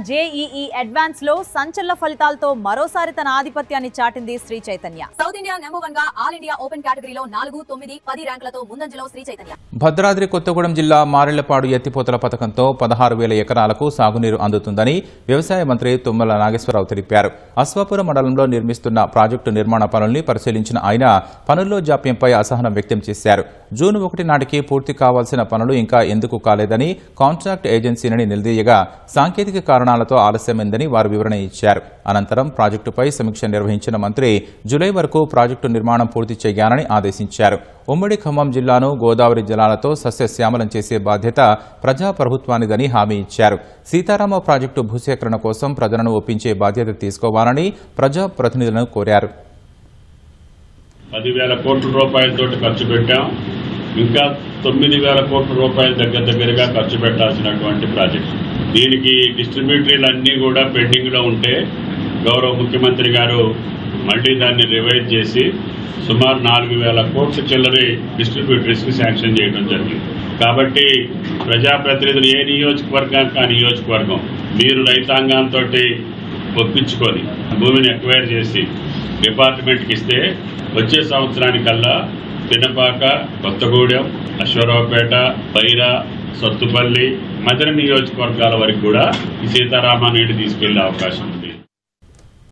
JEE advance లో సంచలన ఫలితాలతో మరోసారి తన ఆధిపత్యాన్ని చాటింది Sri Chaitanya. South India number 1 గా ఆల్ ఇండియా ఓపెన్ కేటగిరీలో 4, 9, 10 ర్యాంకులతో ముందంజలో శ్రీ చైతన్య. భద్రాద్రి కొత్తగూడెం జిల్లా మారెళ్లపాడు ఎత్తిపోతల పథకంతో 16,000 ఎకరాలకు సాగునీరు అందుతుందని వ్యవసాయ మంత్రి తుమ్మల నాగేశ్వరరావు తెలిపారు. అశ్వాపురం మండలంలో నిర్మిస్తున్న ప్రాజెక్టు నిర్మాణ పనుల్ని పరిశీలించిన ఆయన పనుల్లో జాప్యంపై అసహనం వ్యక్తం చేశారు. జూన్ 1 నాటికి పూర్తి కావాల్సిన పనులు ఇంకా ఎందుకు కాలేదని కాంట్రాక్ట్ ఏజెన్సీని నిలదీయగా సాంకేతిక కారణాలతో ఆలస్యమైందని వారు వివరణ ఇచ్చారు. అనంతరం ప్రాజెక్టుపై సమీక్ష నిర్వహించిన మంత్రి జూలై వరకు ప్రాజెక్టు నిర్మాణం పూర్తి చేయాలని ఆదేశించారు. ఉమ్మడి ఖమ్మం జిల్లాను గోదావరి జలాలతో సస్యశ్యామలం చేసే బాధ్యత ప్రజాప్రభుత్వానిదని హామీ ఇచ్చారు. సీతారామ ప్రాజెక్టు భూసేకరణ కోసం ప్రజలను ఒప్పించే బాధ్యత తీసుకోవాలని ప్రజాప్రతినిధులను కోరారు. 10,000 కోట్ల రూపాయలతో ఖర్చు పెట్టాం. ఇంకా 9,000 కోట్ల రూపాయలు దగ్గరగా ఖర్చు పెట్టాల్సినటువంటి ప్రాజెక్టు. దీనికి డిస్ట్రిబ్యూటరీలు అన్నీ కూడా పెండింగ్లో ఉంటే గౌరవ ముఖ్యమంత్రి గారు మళ్లీ దాన్ని రివైజ్ చేసి సుమారు 4,000 కోట్ల చిల్లరి డిస్ట్రిబ్యూటరీస్కి శాంక్షన్ చేయడం జరిగింది. కాబట్టి ప్రజాప్రతినిధులు ఏ నియోజకవర్గానికి ఆ నియోజకవర్గం మీరు రైతాంగంతో ఒప్పించుకొని భూమిని ఎక్వైర్ చేసి డిపార్ట్మెంట్కి ఇస్తే వచ్చే సంవత్సరానికల్లా పినపాక, కొత్తగూడెం, అశ్వరావుపేట, పైరా, సత్తుపల్లి, మదన నియోజకవర్గాల వరకు కూడా ఈ సీతారామ నీటి తీసుకెళ్లే అవకాశం.